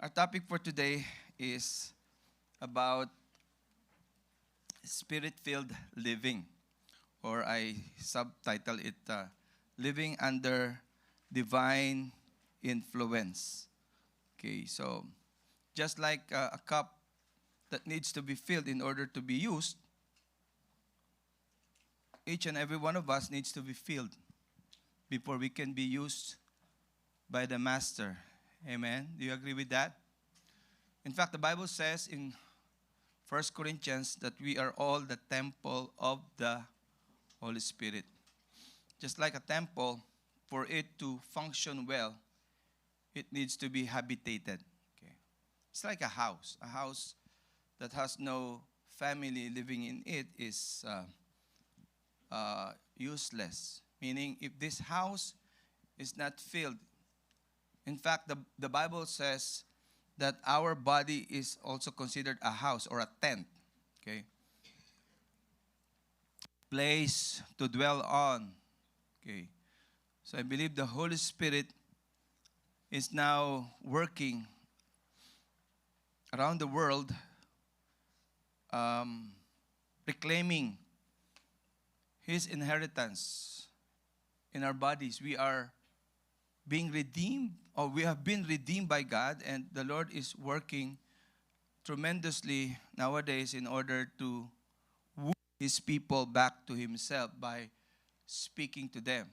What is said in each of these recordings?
Our topic for today is about spirit-filled living, or I subtitle it Living Under Divine Influence. Okay, so just like a cup that needs to be filled in order to be used, each and every one of us needs to be filled before we can be used by the Master. Amen. Do you agree with that? In fact, the Bible says in 1 Corinthians that we are all the temple of the Holy Spirit. Just like a temple, for it to function well, it needs to be habitated. Okay. It's like a house that has no family living in it is useless. Meaning, if this house is not filled, in fact, the Bible says that our body is also considered a house or a tent. Okay? Place to dwell on. Okay? So I believe the Holy Spirit is now working around the world, reclaiming His inheritance in our bodies. We are being redeemed, or we have been redeemed by God, and the Lord is working tremendously nowadays in order to woo His people back to Himself by speaking to them.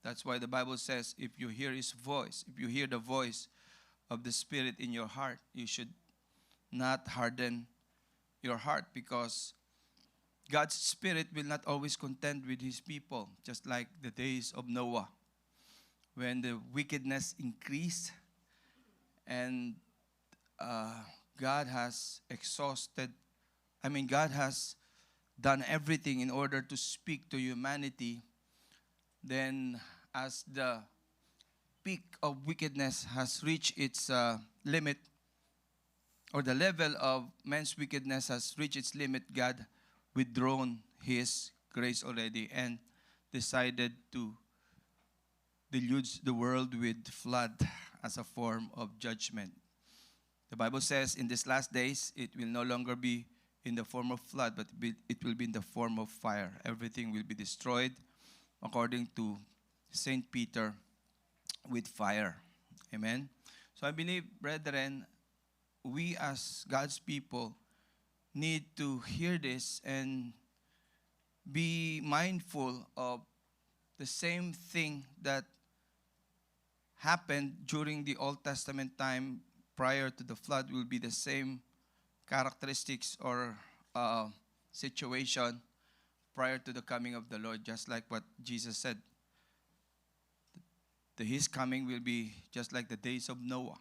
That's why the Bible says, if you hear His voice, if you hear the voice of the Spirit in your heart, you should not harden your heart, because God's Spirit will not always contend with His people, just like the days of Noah, when the wickedness increased and God has God has done everything in order to speak to humanity. Then as the peak of wickedness has reached its limit, or the level of man's wickedness has reached its limit, God withdrawn His grace already and decided to deluge the world with flood as a form of judgment. The Bible says in these last days, it will no longer be in the form of flood, but it will be in the form of fire. Everything will be destroyed, according to St. Peter, with fire. Amen? So I believe, brethren, we as God's people need to hear this and be mindful of the same thing that happened during the Old Testament time prior to the flood will be the same characteristics or situation prior to the coming of the Lord, just like what Jesus said. His coming will be just like the days of Noah,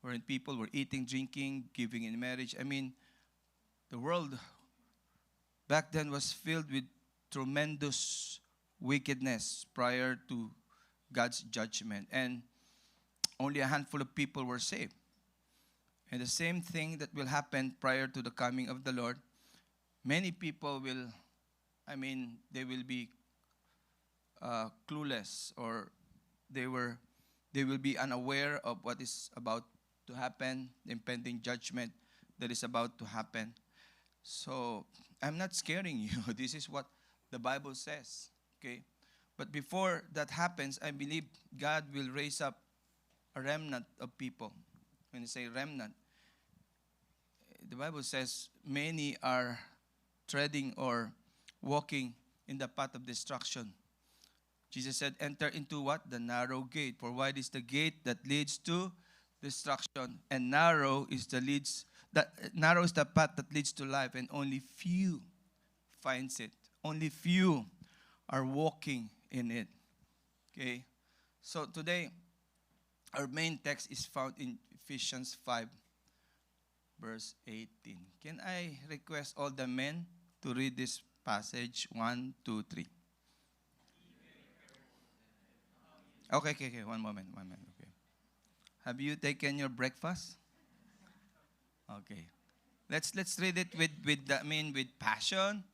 wherein people were eating, drinking, giving in marriage. The world back then was filled with tremendous wickedness prior to God's judgment, and only a handful of people were saved. And the same thing that will happen prior to the coming of the Lord, many people will, they will be clueless, or they will be unaware of what is about to happen, the impending judgment that is about to happen. So I'm not scaring you. This is what the Bible says. Okay? But before that happens, I believe God will raise up a remnant of people. When you say remnant, the Bible says many are treading or walking in the path of destruction. Jesus said, enter into what? The narrow gate. For wide is the gate that leads to destruction, and narrow is the path that leads to life, and only few finds it. Only few are walking in it. Okay? So today, our main text is found in Ephesians 5, verse 18. Can I request all the men to read this passage? 1, 2, 3. Okay. One moment. Okay. Have you taken your breakfast? Okay. Let's read it with passion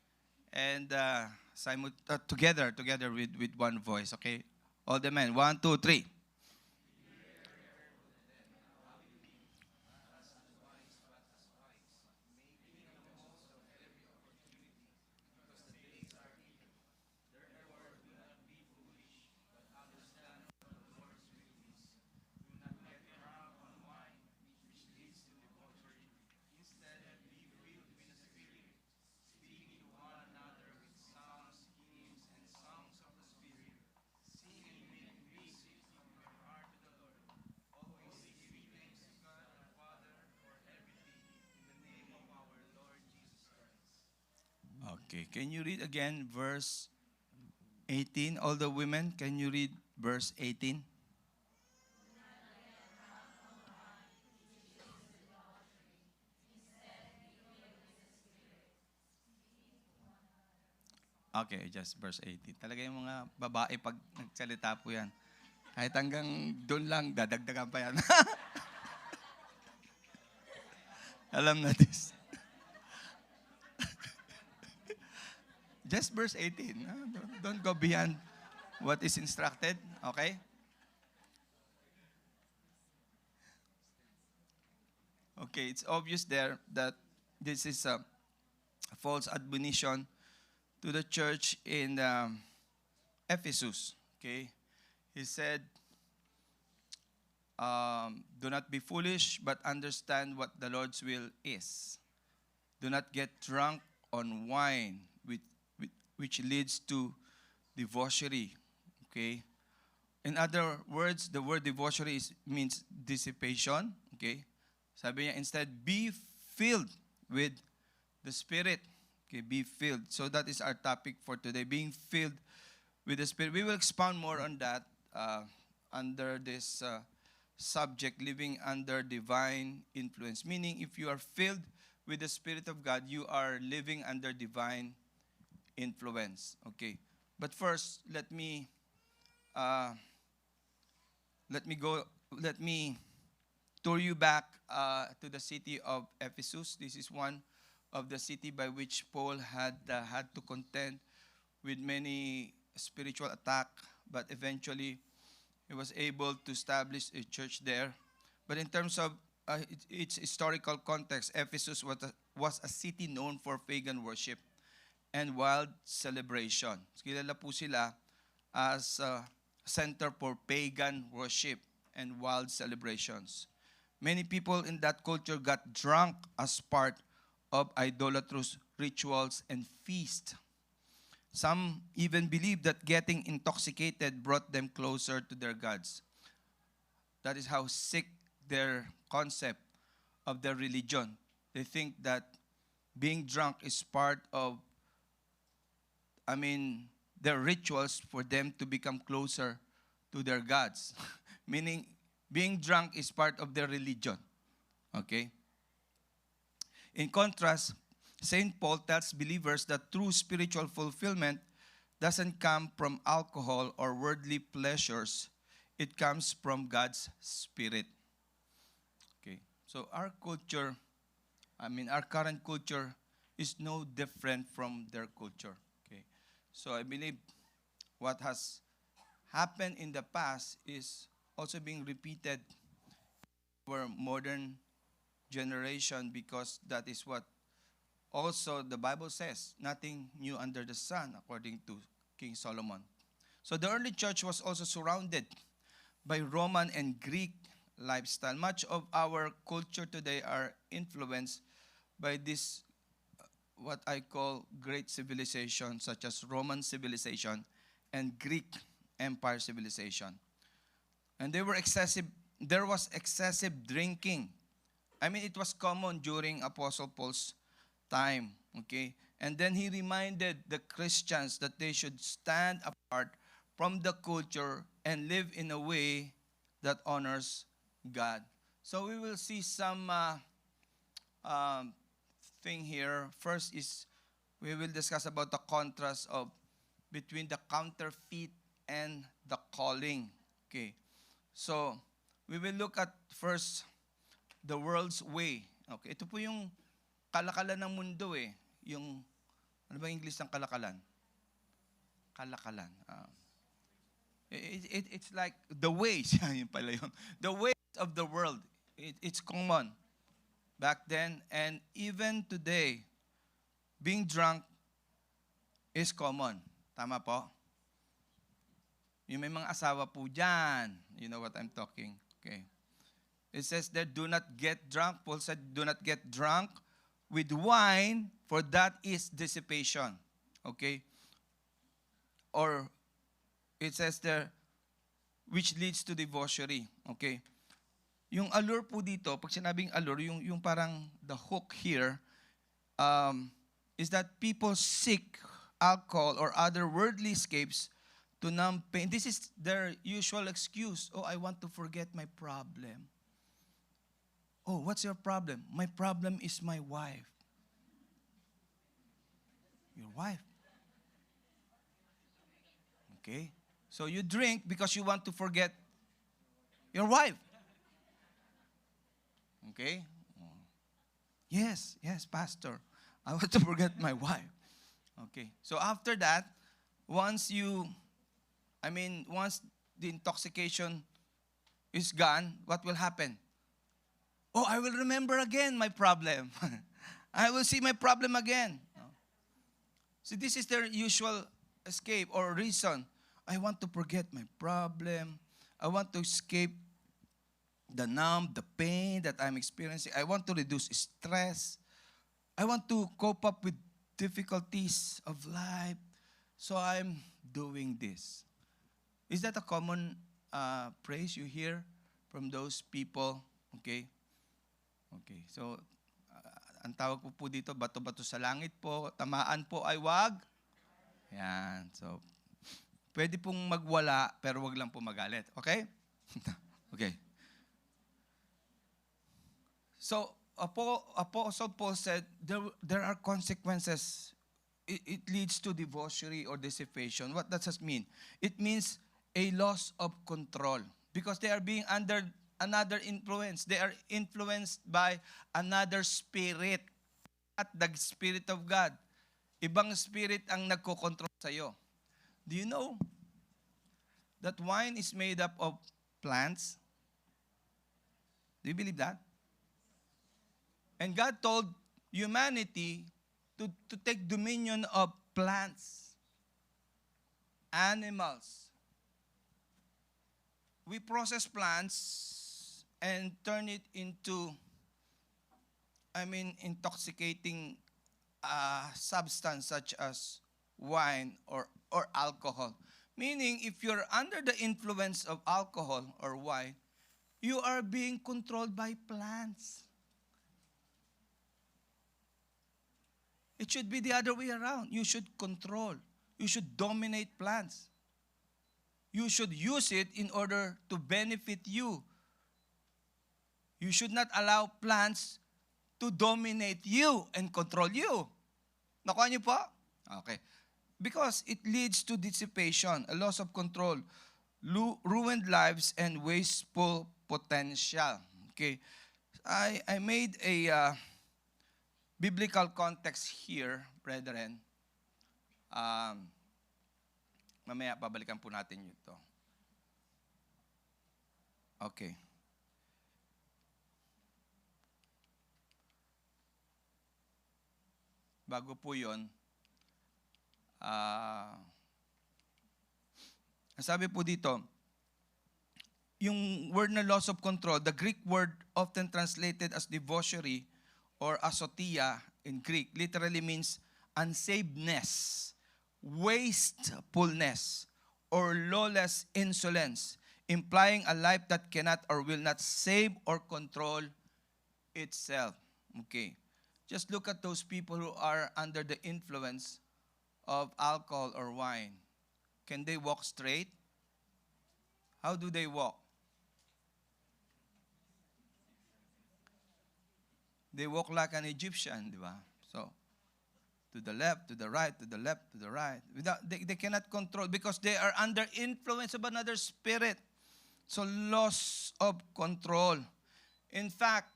and together with one voice. Okay. All the men. 1, 2, 3. Okay, can you read again verse 18? All the women, can you read verse 18? Okay, just verse 18. Talaga yung mga babae pag nagsalita po yan. Kahit hanggang doon lang, dadagdagan pa yan. Alam na this. Just verse 18. Don't go beyond what is instructed. Okay? Okay, it's obvious there that this is a false admonition to the church in Ephesus. Okay? He said, do not be foolish, but understand what the Lord's will is. Do not get drunk on wine, which leads to debauchery. Okay? In other words, the word debauchery means dissipation. Okay? Sabi niya, instead, be filled with the Spirit. Okay, be filled. So that is our topic for today, being filled with the Spirit. We will expound more on that under this subject, living under divine influence. Meaning, if you are filled with the Spirit of God, you are living under divine influence. Okay. But first, let me tour you back to the city of Ephesus. This is one of the city by which Paul had to contend with many spiritual attack, but eventually he was able to establish a church there. But in terms of its historical context, Ephesus was a city known for pagan worship and wild celebration. Kilala po sila as a center for pagan worship and wild celebrations. Many people in that culture got drunk as part of idolatrous rituals and feasts. Some even believed that getting intoxicated brought them closer to their gods. That is how sick their concept of their religion. They think that being drunk is part of, their rituals for them to become closer to their gods. Meaning, being drunk is part of their religion. Okay? In contrast, St. Paul tells believers that true spiritual fulfillment doesn't come from alcohol or worldly pleasures. It comes from God's Spirit. Okay. So our culture, our current culture is no different from their culture. Okay. So I believe what has happened in the past is also being repeated for modern generation, because that is what also the Bible says, nothing new under the sun, according to King Solomon. So the early church was also surrounded by Roman and Greek lifestyle. Much of our culture today are influenced by this, what I call great civilization, such as Roman civilization and Greek Empire civilization. And there was excessive drinking. It was common during Apostle Paul's time, okay? And then he reminded the Christians that they should stand apart from the culture and live in a way that honors God. So we will see some thing here. First is we will discuss about the contrast of between the counterfeit and the calling. Okay. So we will look at first the world's way. Okay. Ito po yung kalakalan ng mundo eh. Yung, ano ba English ng kalakalan? Kalakalan. It's like the ways. Yun pala yun. The ways of the world. It's common back then, and even today, being drunk is common. Tama po? Yung may mga asawa po dyan. You know what I'm talking. Okay. It says that do not get drunk. Paul said, do not get drunk with wine, for that is dissipation. Okay? Or it says there, which leads to debauchery. Okay? Yung allure po dito, pag sinabing allure, yung parang the hook here, is that people seek alcohol or other worldly escapes to numb pain. This is their usual excuse. Oh, I want to forget my problem. Oh, what's your problem? My problem is my wife. Your wife. Okay? So you drink because you want to forget your wife. Okay? Yes, Pastor. I want to forget my wife. Okay. So after that, once the intoxication is gone, what will happen? Oh, I will remember again my problem. I will see my problem again. So this is their usual escape or reason. I want to forget my problem. I want to escape the pain that I'm experiencing. I want to reduce stress. I want to cope up with difficulties of life. So I'm doing this. Is that a common praise you hear from those people? Okay. Okay. So, ang tawag po dito, bato-bato sa langit po, tamaan po ay wag. Yan. So, pwede pong magwala, pero wag lang po magalit. Okay? Okay. So, Apostle Paul said, there are consequences. It leads to debauchery or dissipation. What does that mean? It means a loss of control because they are being under another influence. They are influenced by another spirit, at the Spirit of God. Ibang spirit ang nagko-control sa iyo. Do you know that wine is made up of plants? Do you believe that? And God told humanity to take dominion of plants, animals. We process plants and turn it into, intoxicating substance such as wine or alcohol. Meaning, if you're under the influence of alcohol or wine, you are being controlled by plants. It should be the other way around. You should control. You should dominate plants. You should use it in order to benefit you. You should not allow plants to dominate you and control you. Nakuha niyo po? Okay. Because it leads to dissipation, a loss of control, ruined lives, and wasteful potential. Okay. I made a biblical context here, brethren. Mamaya, babalikan po natin ito. Okay. Bago po yun, sabi po dito, yung word na loss of control, the Greek word often translated as debauchery or asotia in Greek literally means unsavedness, wastefulness, or lawless insolence, implying a life that cannot or will not save or control itself. Okay. Just look at those people who are under the influence of alcohol or wine. Can they walk straight? How do they walk? They walk like an Egyptian, di ba? So, to the left, to the right, to the left, to the right. They cannot control because they are under influence of another spirit. So, loss of control. In fact,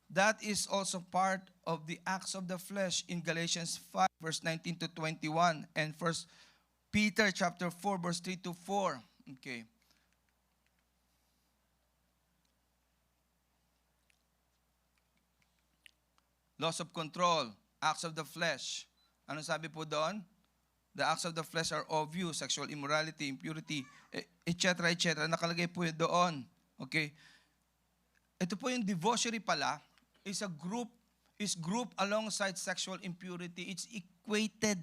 that is also part of the acts of the flesh in Galatians 5, verse 19 to 21, and 1 Peter chapter 4, verse 3 to 4. Okay. Loss of control, acts of the flesh. Ano sabi po doon? The acts of the flesh are obvious, sexual immorality, impurity, etc., etc. Nakalagay po yun doon. Okay? Ito po yung debauchery pala, is grouped alongside sexual impurity. It's equated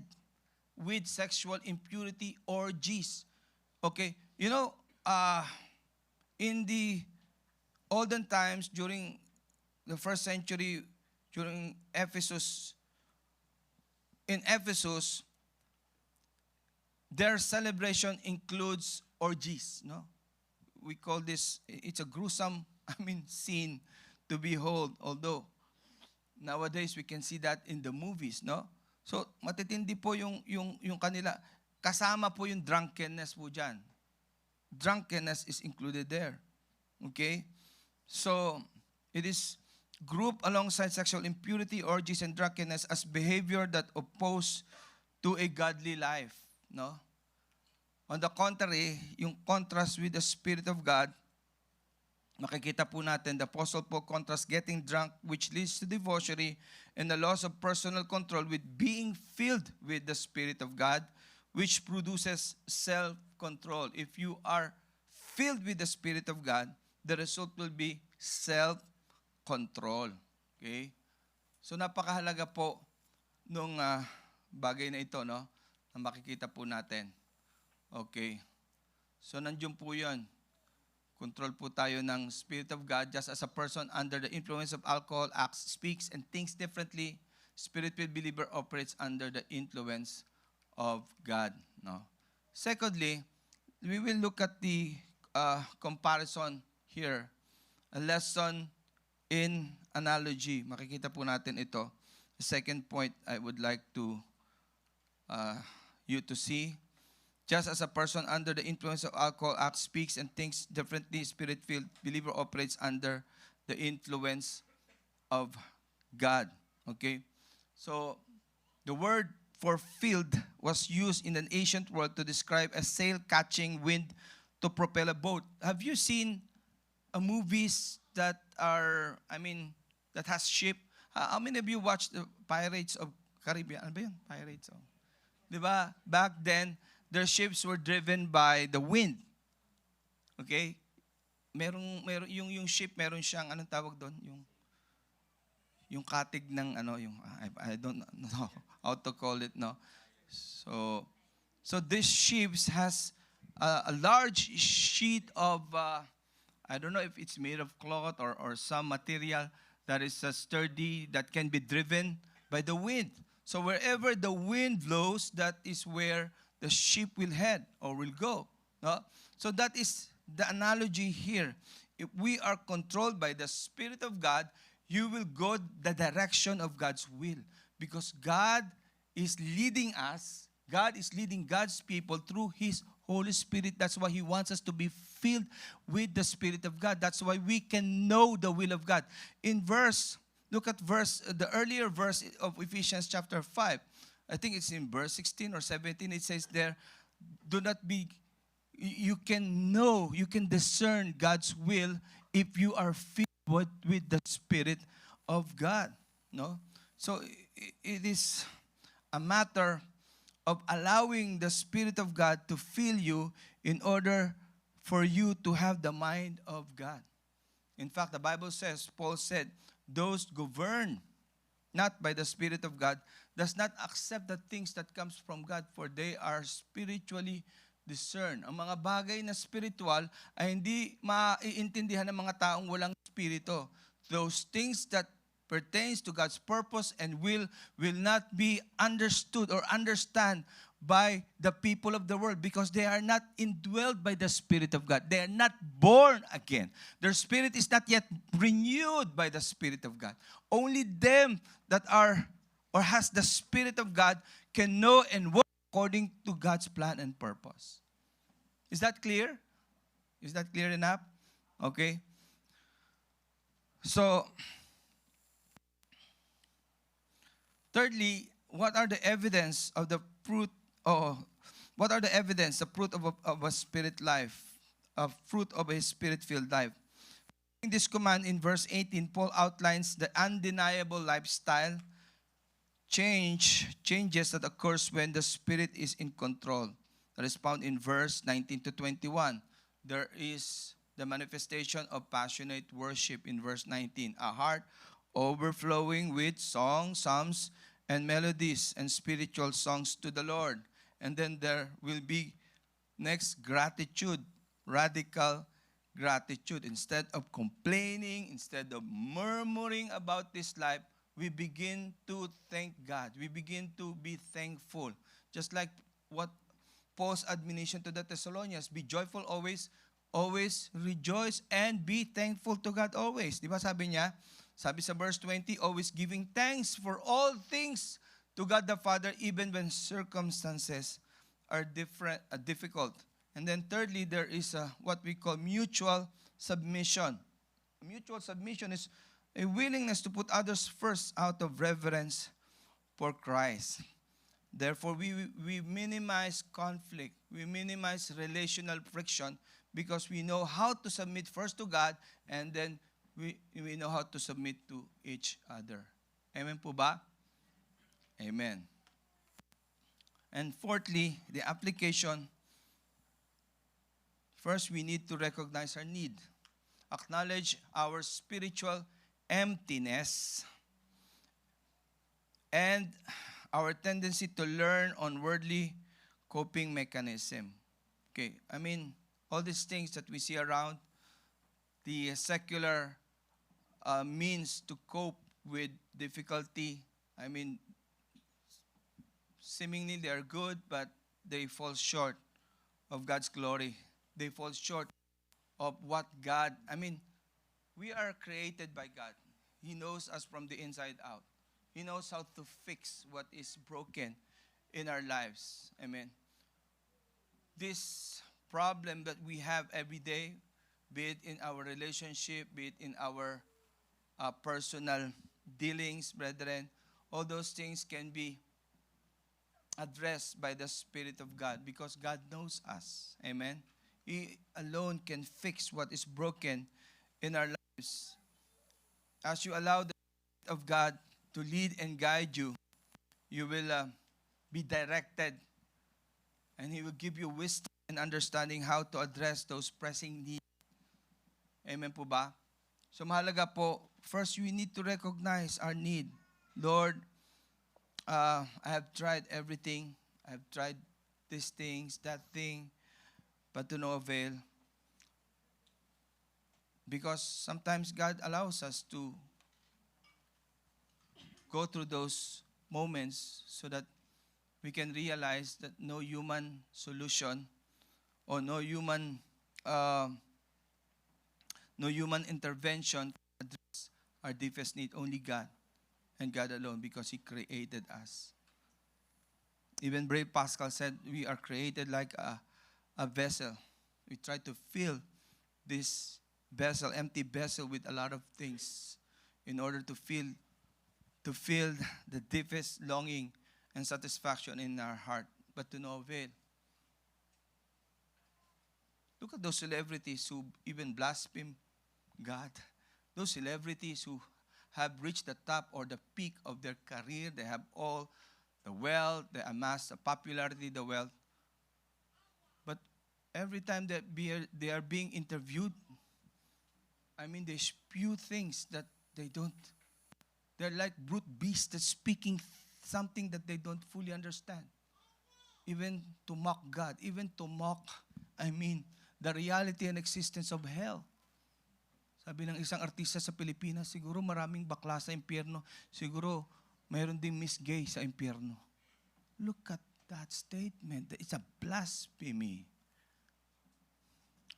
with sexual impurity orgies. Okay? You know, in the olden times, during the first century, during Ephesus, in Ephesus, their celebration includes orgies. No, we call this. It's a gruesome, scene to behold. Although nowadays we can see that in the movies. No, so matitindi po yung kanila. Kasama po yung drunkenness po dyan. Drunkenness is included there. Okay, so it is grouped alongside sexual impurity, orgies, and drunkenness as behavior that oppose to a godly life. No? On the contrary, yung contrast with the Spirit of God, makikita po natin, the Apostle Paul contrasts getting drunk, which leads to debauchery and the loss of personal control, with being filled with the Spirit of God, which produces self-control. If you are filled with the Spirit of God, the result will be self-control. Okay? So napakahalaga po nung bagay na ito, no? Na makikita po natin. Okay. So nandiyon po 'yon. Control po tayo ng Spirit of God. Just as a person under the influence of alcohol acts, speaks, and thinks differently, Spirit-filled believer operates under the influence of God. No? Secondly, we will look at the comparison here. A lesson in analogy. Makikita po natin ito. The second point I would like to you to see. Just as a person under the influence of alcohol acts, speaks, and thinks differently, Spirit-filled believer operates under the influence of God. Okay? So, the word for filled was used in an ancient world to describe a sail catching wind to propel a boat. Have you seen movies that are, that has ship? How many of you watched the Pirates of Caribbean? Ano ba yun? Pirates of... Diba? Back then, their ships were driven by the wind. Okay? Merong yung ship, meron siyang anong tawag doon? Yung katig ng I don't know how to call it, no. So this ship has a large sheet of I don't know if it's made of cloth or some material that is sturdy, that can be driven by the wind. So wherever the wind blows, that is where the ship will head or will go. No? So that is the analogy here. If we are controlled by the Spirit of God, you will go the direction of God's will. Because God is leading us, God is leading God's people through His Holy Spirit. That's why He wants us to be filled with the Spirit of God. That's why we can know the will of God. Look at the earlier verse of Ephesians chapter 5. I think it's in verse 16 or 17. It says there, you can discern God's will if you are filled with the Spirit of God. No? So it is a matter of allowing the Spirit of God to fill you in order for you to have the mind of God. In fact, the Bible says, Paul said, those governed not by the Spirit of God does not accept the things that comes from God, for they are spiritually discerned. Ang mga bagay na spiritual ay hindi maiintindihan ng mga taong walang spirito. Those things that pertains to God's purpose and will not be understood or understand by the people of the world, because they are not indwelled by the Spirit of God. They are not born again. Their spirit is not yet renewed by the Spirit of God. Only them that are or has the Spirit of God can know and work according to God's plan and purpose. Is that clear? Is that clear enough? Okay. So, thirdly, what are the evidence of the fruit? What are the evidence, the fruit of a spirit life, a fruit of a spirit-filled life? In this command in verse 18, Paul outlines the undeniable lifestyle changes that occurs when the Spirit is in control. That is found in verse 19 to 21. There is the manifestation of passionate worship in verse 19. A heart overflowing with songs, psalms, and melodies and spiritual songs to the Lord. And then there will be next gratitude, radical gratitude. Instead of complaining, instead of murmuring about this life, we begin to thank God. We begin to be thankful. Just like what Paul's admonition to the Thessalonians, be joyful always, always rejoice, and be thankful to God always. Di ba sabi niya? Sabi sa verse 20, always giving thanks for all things to God the Father, even when circumstances are difficult. And then thirdly, there is what we call mutual submission. Mutual submission is a willingness to put others first out of reverence for Christ. Therefore, we minimize conflict. We minimize relational friction because we know how to submit first to God, and then we know how to submit to each other. Amen po ba? Amen. And fourthly, the application. First, we need to recognize our need. Acknowledge our spiritual emptiness and our tendency to learn on worldly coping mechanism. Okay, I mean, all these things that we see around, the secular means to cope with difficulty, I mean, seemingly they are good, but they fall short of God's glory. They fall short of what God, I mean, we are created by God. He knows us from the inside out. He knows how to fix what is broken in our lives. Amen. This problem that we have every day, be it in our relationship, be it in our personal dealings, brethren, all those things can be addressed by the Spirit of God because God knows us. Amen. He alone can fix what is broken in our lives. As you allow the Spirit of God to lead and guide you, you will be directed, and He will give you wisdom and understanding how to address those pressing needs. Amen po ba? So mahalaga po, first we need to recognize our need. Lord, I have tried everything. I have tried these things, that thing, but to no avail. Because sometimes God allows us to go through those moments so that we can realize that no human solution or no human intervention can address our deepest need. Only God and God alone, because He created us. Even Brave Pascal said we are created like a vessel. We try to fill this vessel, empty vessel, with a lot of things in order to fill the deepest longing and satisfaction in our heart, but to no avail. Look at those celebrities who even blaspheme God. Those celebrities who have reached the top or the peak of their career. They have all the wealth, they amass the popularity, the wealth. But every time that they are being interviewed, I mean, they spew things that they don't. They're like brute beasts that's speaking something that they don't fully understand. Even to mock God, even to mock, I mean, the reality and existence of hell. Sabi ng isang artista sa Pilipinas, siguro maraming bakla sa impyerno. Siguro mayroon ding Miss Gay sa impyerno. Look at that statement. It's a blasphemy.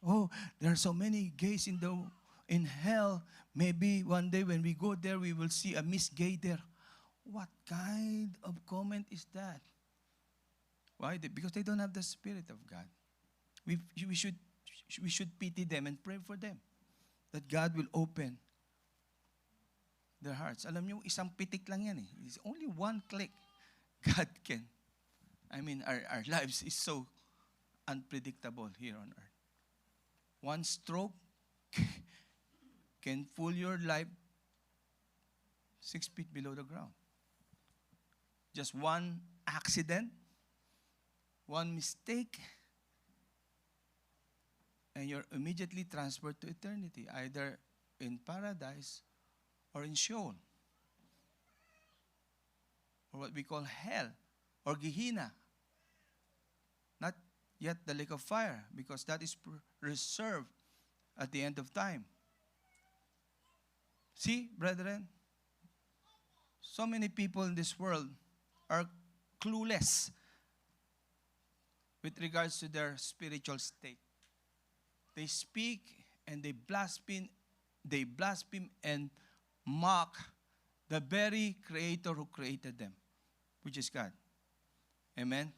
Oh, there are so many gays in hell. Maybe one day when we go there, we will see a Miss Gay there. What kind of comment is that? Why? Because they don't have the Spirit of God. We should pity them and pray for them that God will open their hearts. Alam niyo, isang pitik lang yan eh. It's only one click. God can. I mean, our lives is so unpredictable here on earth. One stroke can fool your life 6 feet below the ground. Just one accident, one mistake, and you're immediately transferred to eternity, either in paradise or in Sheol, or what we call hell, or Gehenna. Not yet the lake of fire, because that is reserved at the end of time. See, brethren, So many people in this world are clueless with regards to their spiritual state. They speak and they blaspheme and mock the very Creator who created them, which is God. Amen?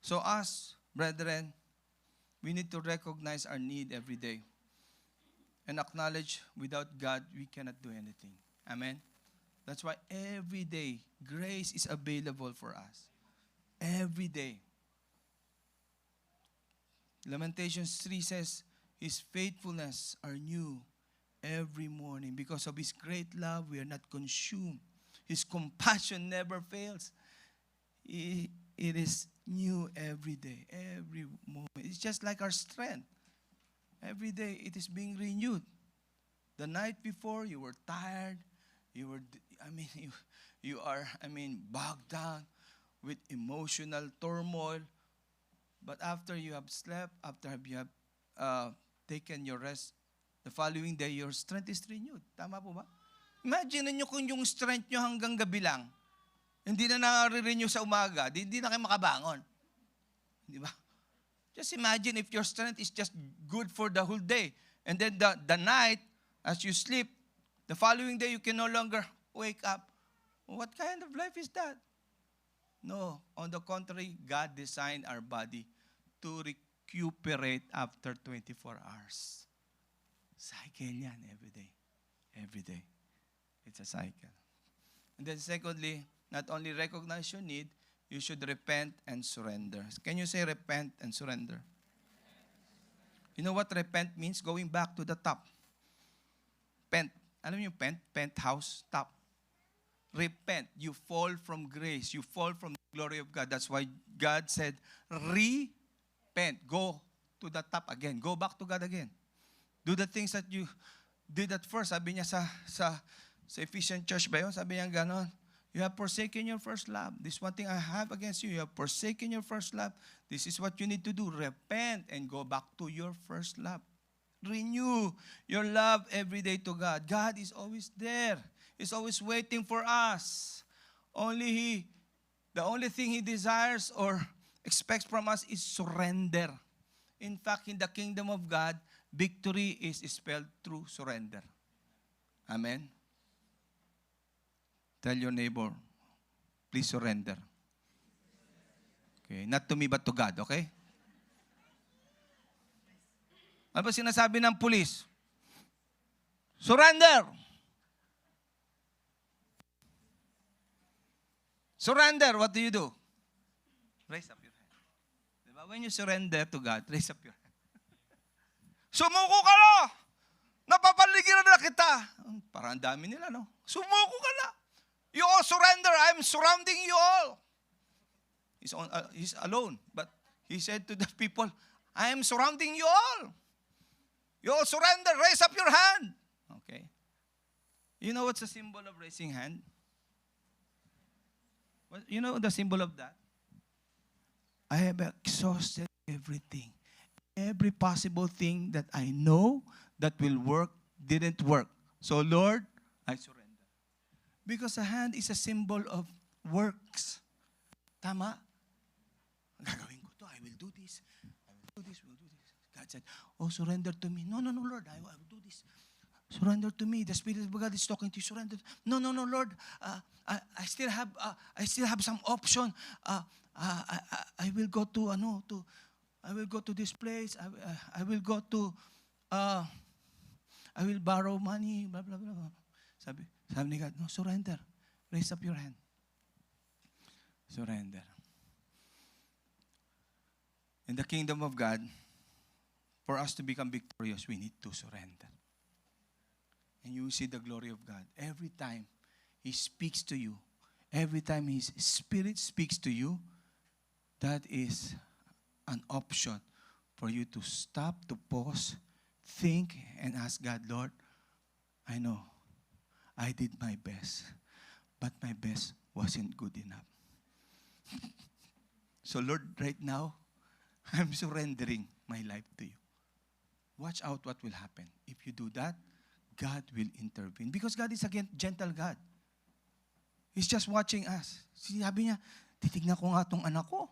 So us, brethren, we need to recognize our need every day and acknowledge without God, we cannot do anything. Amen? That's why every day, grace is available for us. Every day. Lamentations 3 says, His faithfulness are new every morning. Because of His great love, we are not consumed. His compassion never fails. It is new every day, every moment. It's just like our strength. Every day, it is being renewed. The night before, you were tired. You are bogged down with emotional turmoil. But after you have slept, after you have taken your rest, the following day, your strength is renewed. Tama po ba? Imagine niyo kung yung strength nyo hanggang gabi lang, hindi na nare-renew sa umaga, hindi na kayo makabangon. Di ba? Just imagine if your strength is just good for the whole day. And then the night, as you sleep, the following day, you can no longer wake up. What kind of life is that? No. On the contrary, God designed our body to recuperate after 24 hours. Cycle yan every day. Every day. It's a cycle. And then secondly, not only recognize your need, you should repent and surrender. Can you say repent and surrender? You know what repent means? Going back to the top. Pent. Alam niyo pent? Penthouse, top. Repent. You fall from grace. You fall from the glory of God. That's why God said, repent. Go to the top again. Go back to God again. Do the things that you did at first. Sabi niya sa Ephesian church ba yun? Sabi niya ganon. You have forsaken your first love. This one thing I have against you. You have forsaken your first love. This is what you need to do. Repent and go back to your first love. Renew your love every day to God. God is always there. He's always waiting for us. The only thing He desires or expects from us is surrender. In fact, in the kingdom of God, victory is spelled through surrender. Amen? Tell your neighbor, please surrender. Okay, not to me but to God, okay? Ano ba sinasabi ng pulis? Surrender! Surrender, what do you do? Raise up your hand. Diba? When you surrender to God, raise up your hand. Sumuko ka na! Napapaligiran na kita! Parang dami nila, no? Sumuko ka na! You all surrender. I'm surrounding you all. He's alone. But he said to the people, I am surrounding you all. You all surrender. Raise up your hand. Okay. You know what's the symbol of raising hand? You know the symbol of that? I have exhausted everything. Every possible thing that I know that will work didn't work. So Lord, I surrender. Because a hand is a symbol of works. Tama? Gagawin ko to. I will do this. I will do this. We will do this. God said, oh, surrender to me. No, Lord. I will do this. Surrender to me. The Spirit of God is talking to you. Surrender. No, Lord. I still have some option. I will go to I will go to this place. I will go to I will borrow money. Blah blah blah. Sabi ni God, no, surrender. Raise up your hand. Surrender. In the kingdom of God, for us to become victorious, we need to surrender. And you will see the glory of God. Every time He speaks to you, every time His Spirit speaks to you, that is an option for you to stop, to pause, think, and ask God, Lord, I know I did my best, but my best wasn't good enough. So Lord, right now, I'm surrendering my life to you. Watch out what will happen. If you do that, God will intervene. Because God is a gentle God. He's just watching us. Sabi niya, titignan ko nga itong anak ko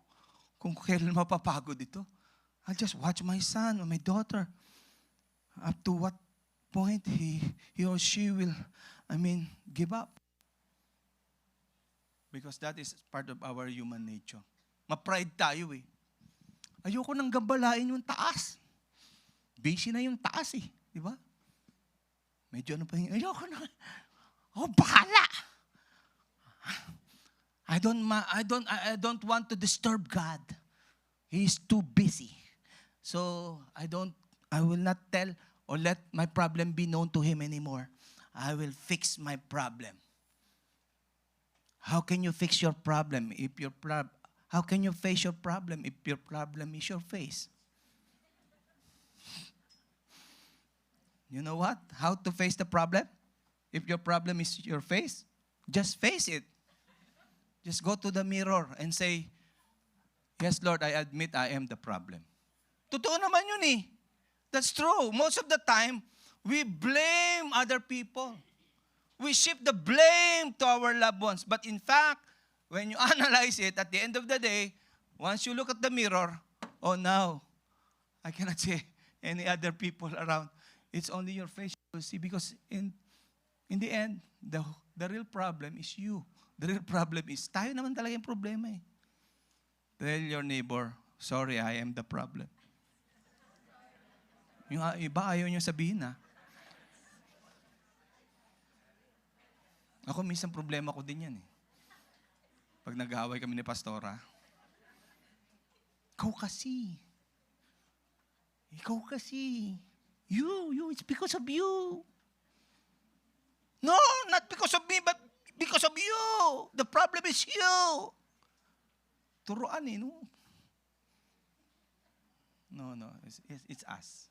kung kailan mapapagod ito. I'll just watch my son or my daughter. Up to what point he or she will, give up. Because that is part of our human nature. Ma-pride tayo eh. Ayoko nang gambalain yung taas. Busy na yung taas eh. Di ba? Medyo ayoko na. Bahala. I don't want to disturb God. He's too busy. So I will not tell or let my problem be known to Him anymore. I will fix my problem. How can you fix your problem how can you face your problem if your problem is your face? You know what? How to face the problem? If your problem is your face, just face it. Just go to the mirror and say, yes, Lord, I admit I am the problem. Totoo naman yun eh. That's true. Most of the time, we blame other people. We shift the blame to our loved ones. But in fact, when you analyze it, at the end of the day, once you look at the mirror, oh, now, I cannot see any other people around. It's only your face you will see because in the end, the real problem is you. The real problem is, tayo naman talaga yung problema eh. Tell your neighbor, sorry, I am the problem. Yung iba ayaw nyo sabihin ha. Ako minsan problema ko din yan eh. Pag nag-aaway kami ni Pastora, ikaw kasi. You, it's because of you. No, not because of me, but because of you. The problem is you. Turuan eh, no? No, it's us.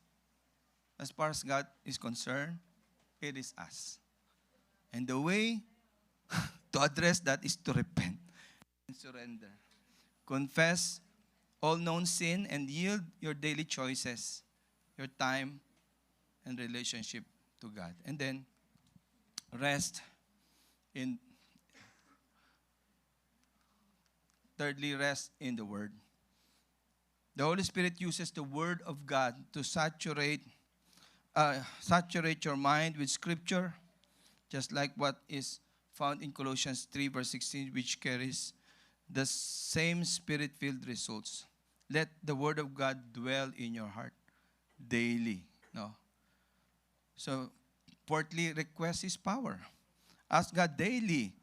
As far as God is concerned, it is us. And the way to address that is to repent and surrender. Confess all known sin and yield your daily choices, your time, and relationship to God. And then, thirdly, rest in the Word. The Holy Spirit uses the Word of God to saturate your mind with Scripture, just like what is found in Colossians 3, verse 16, which carries the same Spirit-filled results. Let the Word of God dwell in your heart daily. No? So, fourthly, request His power. Ask God daily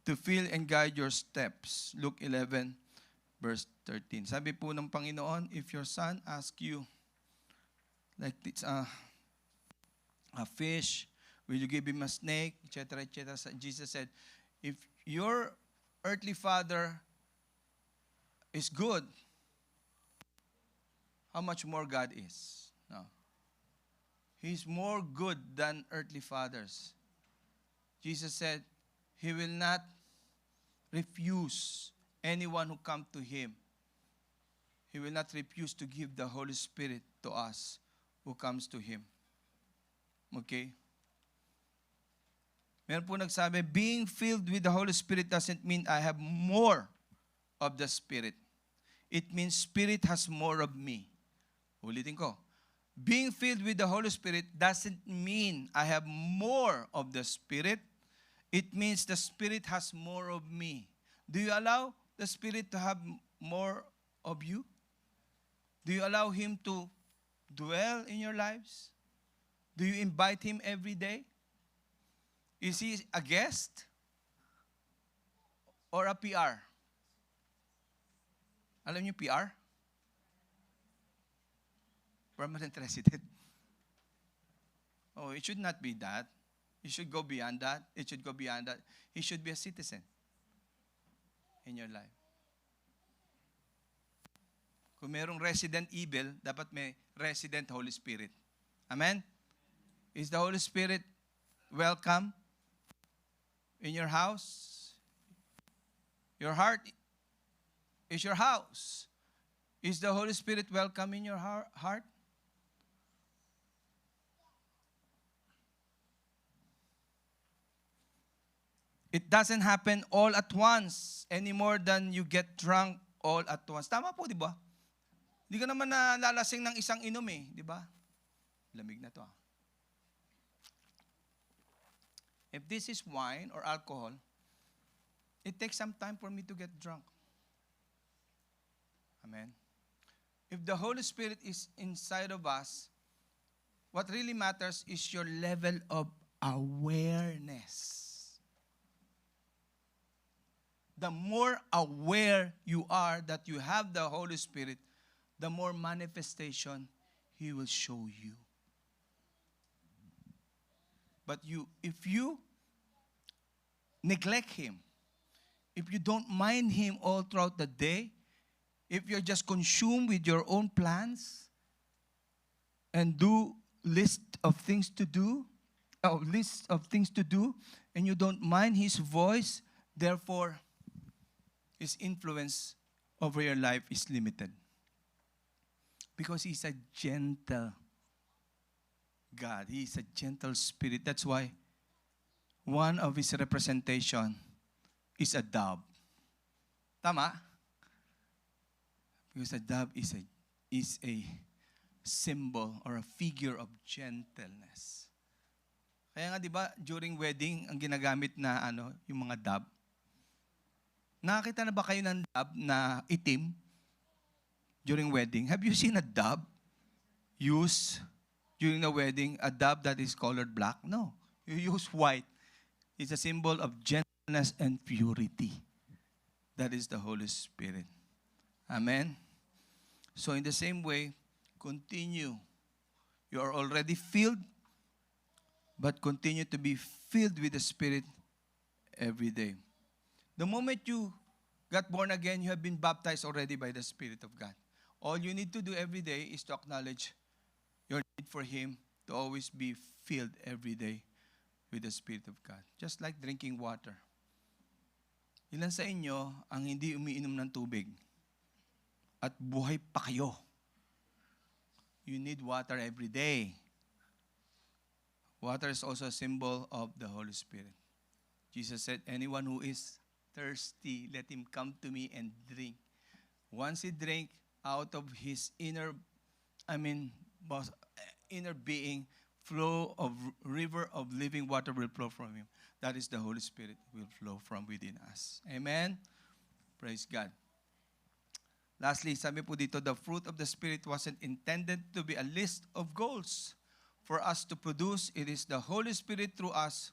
to fill and guide your steps. Luke 11, verse 13. Sabi po ng Panginoon, if your son asks you, like it's a fish, will you give him a snake, etc., etc. Jesus said, if your earthly father is good, how much more God is? No. He's more good than earthly fathers. Jesus said, He will not refuse anyone who comes to Him. He will not refuse to give the Holy Spirit to us who comes to Him. Okay? Meron po nagsabi, being filled with the Holy Spirit doesn't mean I have more of the Spirit. It means Spirit has more of me. Ulitin ko. Being filled with the Holy Spirit doesn't mean I have more of the Spirit. It means the Spirit has more of me. Do you allow the Spirit to have more of you? Do you allow Him to dwell in your lives? Do you invite Him every day? Is He a guest or a PR? Alam niyo PR? Permanent resident. Oh, it should not be that. It should go beyond that. It should go beyond that. He should be a citizen in your life. Kung mayroong resident evil, dapat may resident Holy Spirit. Amen? Is the Holy Spirit welcome in your house? Your heart is your house. Is the Holy Spirit welcome in your heart? It doesn't happen all at once any more than you get drunk all at once. Tama po, di ba? Hindi ka naman nalalasing ng isang inom eh, di ba? Lamig na to ah. If this is wine or alcohol, it takes some time for me to get drunk. Amen. If the Holy Spirit is inside of us, what really matters is your level of awareness. The more aware you are that you have the Holy Spirit, the more manifestation He will show you. But if you neglect Him, if you don't mind Him all throughout the day, if you're just consumed with your own plans and do list of things to do, and you don't mind His voice, therefore, His influence over your life is limited. Because He's a gentle God. He is a gentle spirit. That's why one of His representation is a dove. Tama? Because a dove is a symbol or a figure of gentleness. Kaya nga 'di ba, during wedding ang ginagamit na yung mga dove. Nakakita na ba kayo ng dove na itim during wedding? Have you seen a dove used during the wedding, a dove that is colored black? No. You use white. It's a symbol of gentleness and purity. That is the Holy Spirit. Amen? So in the same way, continue. You are already filled, but continue to be filled with the Spirit every day. The moment you got born again, you have been baptized already by the Spirit of God. All you need to do every day is to acknowledge your need for Him to always be filled every day with the Spirit of God. Just like drinking water. Ilan sa inyo ang hindi umiinom ng tubig at buhay pa kayo? You need water every day. Water is also a symbol of the Holy Spirit. Jesus said, anyone who is thirsty, let him come to me and drink. Once he drink, out of his inner being, river of living water will flow from him. That is the Holy Spirit will flow from within us. Amen? Praise God. Lastly, sabi po dito, the fruit of the Spirit wasn't intended to be a list of goals for us to produce. It is the Holy Spirit through us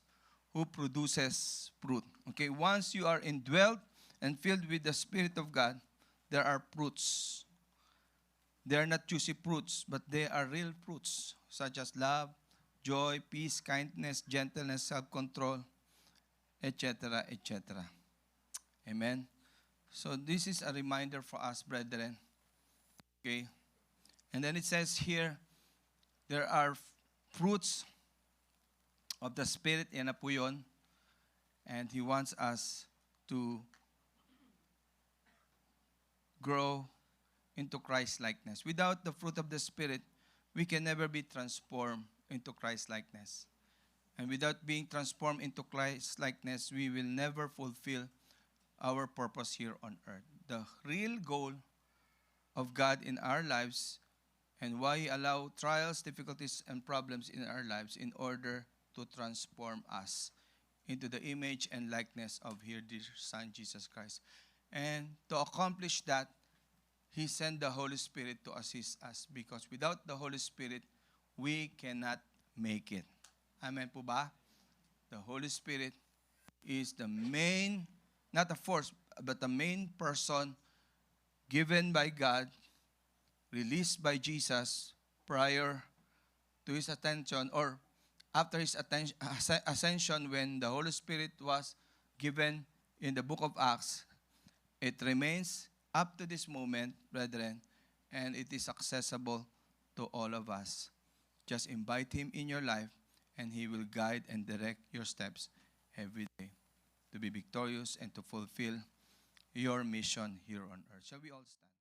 who produces fruit. Okay, once you are indwelled and filled with the Spirit of God, there are fruits. They are not juicy fruits, but they are real fruits, such as love, joy, peace, kindness, gentleness, self-control, etc., etc. Amen? So this is a reminder for us, brethren. Okay? And then it says here, there are fruits of the Spirit, yan na po yun. And He wants us to grow into Christ-likeness. Without the fruit of the Spirit, we can never be transformed into Christ-likeness. And without being transformed into Christ-likeness, we will never fulfill our purpose here on earth. The real goal of God in our lives and why He allows trials, difficulties, and problems in our lives in order to transform us into the image and likeness of His dear Son, Jesus Christ. And to accomplish that, He sent the Holy Spirit to assist us because without the Holy Spirit, we cannot make it. Amen po ba? The Holy Spirit is the main, not a force, but the main person given by God, released by Jesus prior to His attention or after His ascension when the Holy Spirit was given in the book of Acts. It remains up to this moment, brethren, and it is accessible to all of us. Just invite Him in your life, and He will guide and direct your steps every day to be victorious and to fulfill your mission here on earth. Shall we all stand?